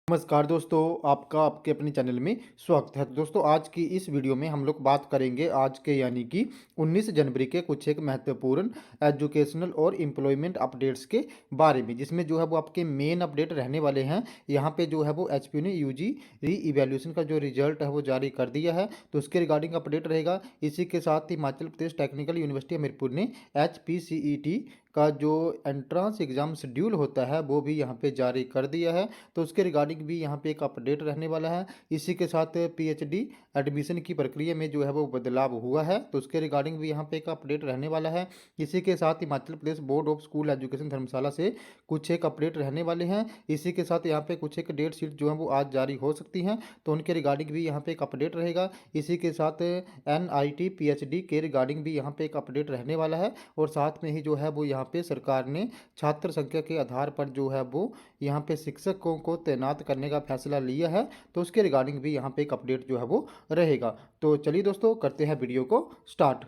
नमस्कार दोस्तों, आपका आपके अपने चैनल में स्वागत है। तो दोस्तों, आज की इस वीडियो में हम लोग बात करेंगे आज के यानी कि 19 जनवरी के कुछ एक महत्वपूर्ण एजुकेशनल और एम्प्लॉयमेंट अपडेट्स के बारे में, जिसमें जो है वो आपके मेन अपडेट रहने वाले हैं। यहाँ पे जो है वो एचपीयू ने यूजी री इवैल्यूएशन का जो रिजल्ट है वो जारी कर दिया है, तो उसके रिगार्डिंग अपडेट रहेगा। इसी के साथ ही हिमाचल प्रदेश टेक्निकल यूनिवर्सिटी हमीरपुर ने HPCET का जो एंट्रेंस एग्ज़ाम शेड्यूल होता है वो भी यहाँ पे जारी कर दिया है, तो उसके रिगार्डिंग भी यहाँ पे एक अपडेट रहने वाला है। इसी के साथ पीएचडी एडमिशन की प्रक्रिया में जो है वो बदलाव हुआ है, तो उसके रिगार्डिंग भी यहाँ पे एक अपडेट रहने वाला है। इसी के साथ Himachal Pradesh board of school education धर्मशाला से कुछ एक अपडेट रहने वाले हैं। इसी के साथ यहाँ पे कुछ एक डेट शीट जो है वो आज जारी हो सकती हैं, तो उनके रिगार्डिंग भी यहाँ पे एक अपडेट रहेगा। इसी के साथ NIT PhD के रिगार्डिंग भी यहाँ पे एक अपडेट रहने वाला है, और साथ में ही जो है वो यहाँ पे सरकार ने छात्र संख्या के आधार पर जो है वो यहाँ पे शिक्षकों को तैनात करने का फैसला लिया है, तो उसके रिगार्डिंग भी यहाँ पे एक अपडेट जो है वो रहेगा। तो चलिए दोस्तों, करते हैं वीडियो को स्टार्ट।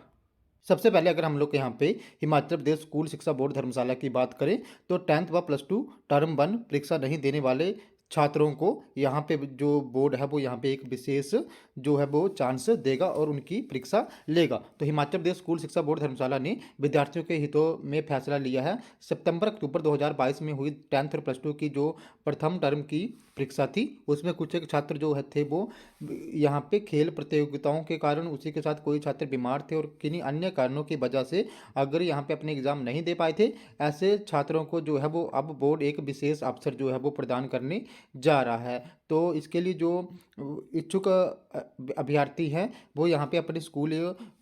सबसे पहले अगर हम लोग यहाँ पे हिमाचल प्रदेश स्कूल शिक्षा बोर्ड धर्मशाला की बात करें, तो 10th व +2 टर्म 1 परीक्षा नहीं देने वाले छात्रों को यहाँ पे जो बोर्ड है वो यहाँ पे एक विशेष जो है वो चांस देगा और उनकी परीक्षा लेगा। तो हिमाचल प्रदेश स्कूल शिक्षा बोर्ड धर्मशाला ने विद्यार्थियों के हितों में फैसला लिया है। सितंबर-अक्टूबर 2022 में हुई 10th और +2 की जो प्रथम टर्म की परीक्षा थी, उसमें कुछ एक छात्र जो है थे वो यहाँ पे खेल प्रतियोगिताओं के कारण, उसी के साथ कोई छात्र बीमार थे और किन्हीं अन्य कारणों की वजह से अगर यहाँ पे अपने एग्ज़ाम नहीं दे पाए थे, ऐसे छात्रों को जो है वो अब बोर्ड एक विशेष अवसर जो है वो प्रदान करने जा रहा है। तो इसके लिए जो इच्छुक अभ्यर्थी हैं वो यहाँ पे अपने स्कूल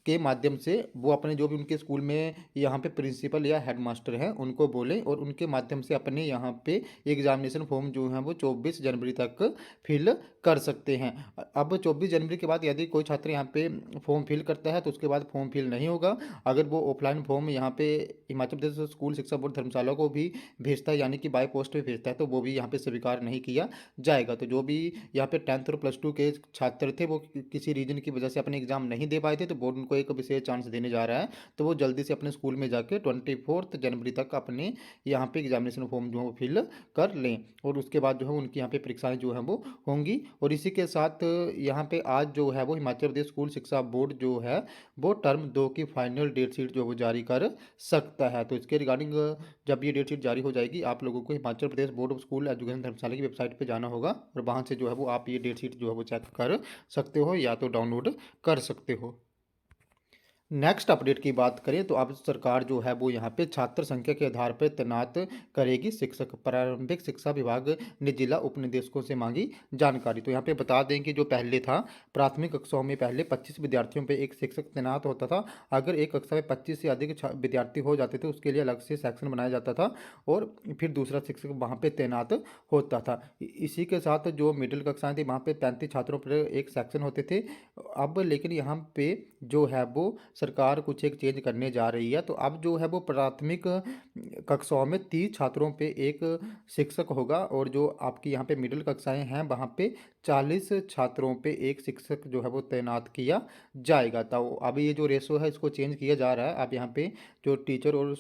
के माध्यम से वो अपने जो भी उनके स्कूल में यहाँ पे प्रिंसिपल या हेडमास्टर हैं उनको बोलें और उनके माध्यम से अपने यहाँ पे एग्जामिनेशन फॉर्म जो है वो 24 जनवरी तक फिल कर सकते हैं। अब 24 जनवरी के बाद यदि कोई छात्र यहाँ पे फॉर्म फिल करता है तो उसके बाद फॉर्म फिल नहीं होगा। अगर वो ऑफलाइन फॉर्म यहाँ पे हिमाचल प्रदेश स्कूल शिक्षा बोर्ड धर्मशाला को भी भेजता है, यानी कि बाय पोस्ट में भेजता है, तो वो भी यहाँ पे स्वीकार नहीं किया जाएगा। तो जो भी यहाँ पे 10th और +2 के छात्र थे वो किसी रीजन की वजह से अपने एग्जाम नहीं दे पाए थे, तो बोर्ड उनको एक विशेष चांस देने जा रहा है, तो वो जल्दी से अपने स्कूल में जाके 24 जनवरी तक अपने यहाँ पे एग्जामिनेशन फॉर्म जो है फिल कर लें, और उसके बाद जो है उनकी यहाँ पे परीक्षाएं जो है वो होंगी। और इसी के साथ यहाँ पे आज जो है वो हिमाचल प्रदेश स्कूल शिक्षा बोर्ड जो है वो टर्म 2 की फाइनल डेट शीट जो है वो जारी कर सकता है। तो इसके रिगार्डिंग जब ये डेट शीट जारी हो जाएगी, आप लोगों को Himachal Pradesh board of school education धर्मशाला की वेबसाइट पे जाना होगा, और वहाँ से जो है वो आप ये डेट शीट जो है वो चेक कर सकते हो या तो डाउनलोड कर सकते हो। नेक्स्ट अपडेट की बात करें तो अब सरकार जो है वो यहाँ पे छात्र संख्या के आधार पर तैनात करेगी शिक्षक। प्रारंभिक शिक्षा विभाग ने जिला उपनिदेशकों से मांगी जानकारी। तो यहाँ पे बता दें कि जो पहले था, प्राथमिक कक्षाओं में पहले 25 विद्यार्थियों पे एक शिक्षक तैनात होता था। अगर एक कक्षा में 25 से अधिक विद्यार्थी हो जाते थे उसके लिए अलग से सेक्शन बनाया जाता था और फिर दूसरा शिक्षक वहाँ पर तैनात होता था। इसी के साथ जो मिडिल कक्षाएँ थी वहाँ पर 35 छात्रों पर एक सेक्शन होते थे। अब लेकिन यहाँ पे जो है वो सरकार कुछ एक चेंज करने जा रही है, तो अब जो है वो प्राथमिक कक्षाओं में 30 छात्रों पे एक शिक्षक होगा, और जो आपकी यहाँ पे मिडिल कक्षाएं हैं वहाँ पे 40 छात्रों पे एक शिक्षक जो है वो तैनात किया जाएगा। तो अब ये जो रेशो है इसको चेंज किया जा रहा है। अब यहाँ पे जो टीचर और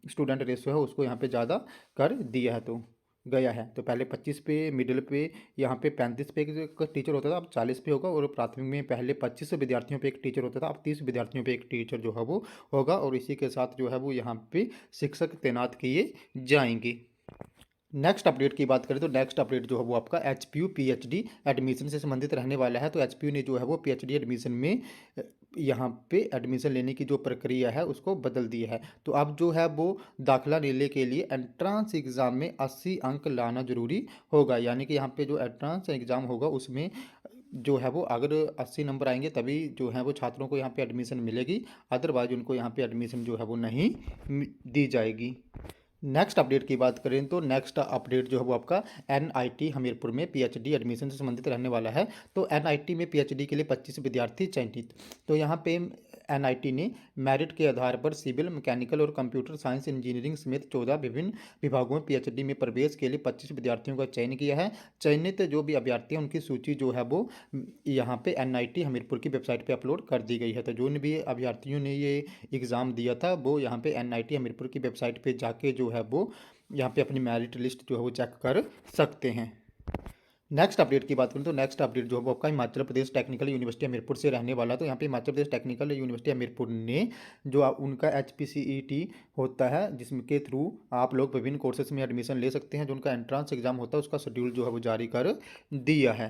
स्टूडेंट रेशो है उसको यहाँ पे ज़्यादा कर दिया है, तो गया है। तो पहले 25 पे मिडिल पे यहाँ पे 35 पे एक टीचर होता था, अब 40 पे होगा। और प्राथमिक में पहले 25 विद्यार्थियों पे एक टीचर होता था, अब 30 विद्यार्थियों पे एक टीचर जो है वो होगा, और इसी के साथ जो है वो यहाँ पे शिक्षक तैनात किए जाएंगे। नेक्स्ट अपडेट की बात करें तो नेक्स्ट अपडेट जो है वो आपका HPU PhD एडमिशन से संबंधित रहने वाला है। तो HPU ने जो है वो PhD एडमिशन में यहाँ पे एडमिशन लेने की जो प्रक्रिया है उसको बदल दिया है। तो अब जो है वो दाखिला लेने के लिए एंट्रेंस एग्ज़ाम में 80 अंक लाना जरूरी होगा, यानी कि यहाँ पे जो एंट्रेंस एग्ज़ाम होगा उसमें जो है वो अगर 80 नंबर आएंगे तभी जो है वो छात्रों को यहाँ पे एडमिशन मिलेगी, अदरवाइज उनको यहाँ पे एडमिशन जो है वो नहीं दी जाएगी। नेक्स्ट अपडेट की बात करें तो नेक्स्ट अपडेट जो है वो आपका NIT हमीरपुर में PhD एडमिशन से संबंधित रहने वाला है। तो NIT में PhD के लिए 25 विद्यार्थी चयनित। तो यहाँ पे NIT ने मेरिट के आधार पर सिविल, मैकेनिकल और कंप्यूटर साइंस इंजीनियरिंग समेत 14 विभिन्न विभागों में PhD में प्रवेश के लिए 25 विद्यार्थियों का चयन किया है। चयनित जो भी अभ्यर्थी हैं उनकी सूची जो है वो यहाँ पे NIT हमीरपुर की वेबसाइट पे अपलोड कर दी गई है। तो जो भी अभ्यर्थियों ने ये एग्ज़ाम दिया था वो यहाँ पे NIT हमीरपुर की वेबसाइट पे जाके जो है वो यहाँ पे अपनी मेरिट लिस्ट जो है वो चेक कर सकते हैं। नेक्स्ट अपडेट की बात करूँ तो नेक्स्ट अपडेट जो है वो आपका हिमाचल प्रदेश टेक्निकल यूनिवर्सिटी हमीरपुर से रहने वाला है। तो यहाँ पे हिमाचल प्रदेश टेक्निकल यूनिवर्सिटी हमीरपुर ने जो उनका HPCET होता है जिसके थ्रू आप लोग विभिन्न कोर्सेज में एडमिशन ले सकते हैं, जो उनका एंट्रेंस एग्जाम होता है उसका शेड्यूल जो है वो जारी कर दिया है।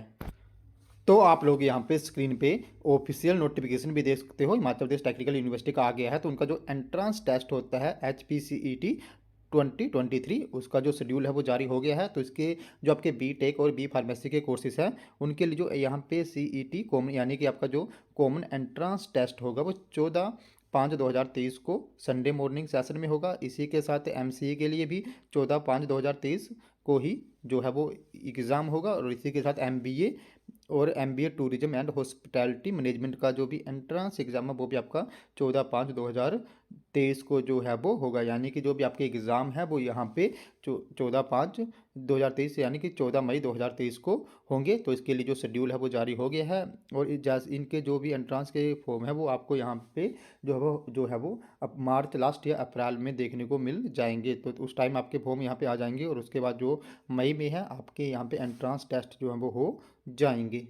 तो आप लोग यहाँ पे स्क्रीन पे ऑफिशियल नोटिफिकेशन भी देख सकते हो। हिमाचल प्रदेश टेक्निकल यूनिवर्सिटी का आ गया है, तो उनका जो एंट्रेंस टेस्ट होता है HPCET 2023 उसका जो शेड्यूल है वो जारी हो गया है। तो इसके जो आपके B.Tech और B फार्मेसी के कोर्सेज हैं उनके लिए जो यहाँ पे CET कॉमन यानी कि आपका जो कॉमन एंट्रेंस टेस्ट होगा वो 14/5/2023 को संडे मॉर्निंग सेशन में होगा। इसी के साथ MCA के लिए भी 14/5/2023 को ही जो है वो एग्ज़ाम होगा। और इसी के साथ MBA और MBA tourism and hospitality management का जो भी एंट्रेंस एग्ज़ाम है वो भी आपका 14/5/2023 को जो है वो होगा। यानी कि जो भी आपके एग्ज़ाम है वो यहाँ पे 14/5/2023 यानी कि 14 मई 2023 को होंगे। तो इसके लिए जो शेड्यूल है वो जारी हो गया है। और इनके जो भी एंट्रेंस के फॉर्म है वो आपको यहाँ पे जो है वो अब मार्च लास्ट या अप्रैल में देखने को मिल जाएंगे। तो उस टाइम आपके फॉर्म यहाँ पे आ जाएंगे और उसके बाद जो मई में है आपके यहाँ पे एंट्रेंस टेस्ट जो है वो हो जाएंगे।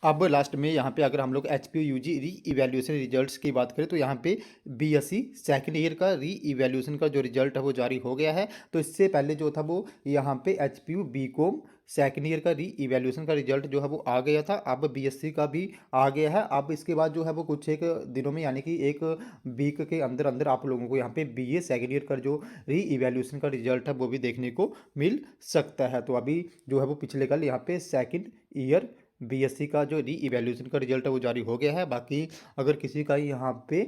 अब लास्ट में यहाँ पे अगर हम लोग HPUG री इवैल्यूएशन रिजल्ट्स की बात करें तो यहाँ पे BSc सेकेंड ईयर का री इवैल्यूएशन का जो रिजल्ट है वो जारी हो गया है। तो इससे पहले जो था वो यहाँ पे HPU BCom सेकेंड ईयर का री इवैल्यूएशन का रिजल्ट जो है वो आ गया था। अब BSc का भी आ गया है। अब इसके बाद जो है वो कुछ एक दिनों में यानी कि एक वीक के अंदर अंदर आप लोगों को यहाँ पे BA सेकेंड ईयर का जो री इवैल्यूएशन का रिजल्ट है वो भी देखने को मिल सकता है। तो अभी जो है वो पिछले कल यहाँ पे सेकेंड ईयर BSc का जो री इवैल्यूएशन का रिजल्ट है वो जारी हो गया है। बाकी अगर किसी का यहाँ पे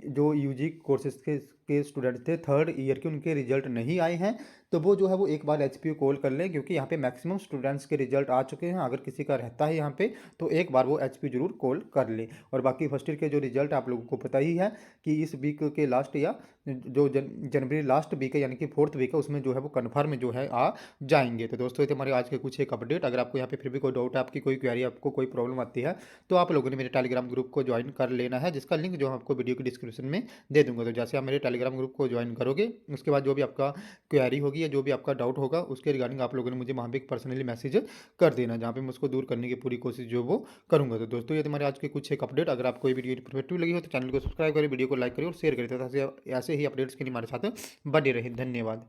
जो UG कोर्सेज के स्टूडेंट थे थर्ड ईयर के उनके रिजल्ट नहीं आए हैं तो वो जो है वो एक बार HPU कॉल कर लें, क्योंकि यहाँ पे मैक्सिमम स्टूडेंट्स के रिजल्ट आ चुके हैं। अगर किसी का रहता है यहाँ पे तो एक बार वो HPU जरूर कॉल कर ले। और बाकी फर्स्ट ईयर के जो रिजल्ट आप लोगों को पता ही है कि इस वीक के लास्ट या जो जनवरी लास्ट वीक है यानी कि फोर्थ वीक है उसमें जो है वो कन्फर्म जो है आ जाएंगे। तो दोस्तों ये थे हमारे आज के कुछ एक अपडेट। अगर आपको यहाँ पे फिर भी कोई डाउट है, आपकी कोई क्वेरी, आपको कोई प्रॉब्लम आती है तो आप लोगों ने मेरे टेलीग्राम ग्रुप को ज्वाइन कर लेना है, जिसका लिंक जो है आपको वीडियो की डिस्क्रिप्शन में दे दूंगा। तो जैसे आप मेरे टेलीग्राम ग्रुप को ज्वाइन करोगे उसके बाद जो भी आपका क्वेरी होगी या जो भी आपका डाउट होगा उसके रिगार्डिंग आप लोगों ने मुझे वहाँ पे एक पर्सनली मैसेज कर देना, जहाँ पे मैं उसको दूर करने की पूरी कोशिश जो वो करूँगा। तो दोस्तों ये तुम्हारे आज के कुछ एक अपडेट। अगर आपको ये वीडियो इन्फॉर्मेटिव लगी हो तो चैनल को सब्सक्राइब करें, वीडियो को लाइक करें और शेयर करें तथा ऐसे ही अपडेट्स के लिए हमारे साथ बने रहें। धन्यवाद।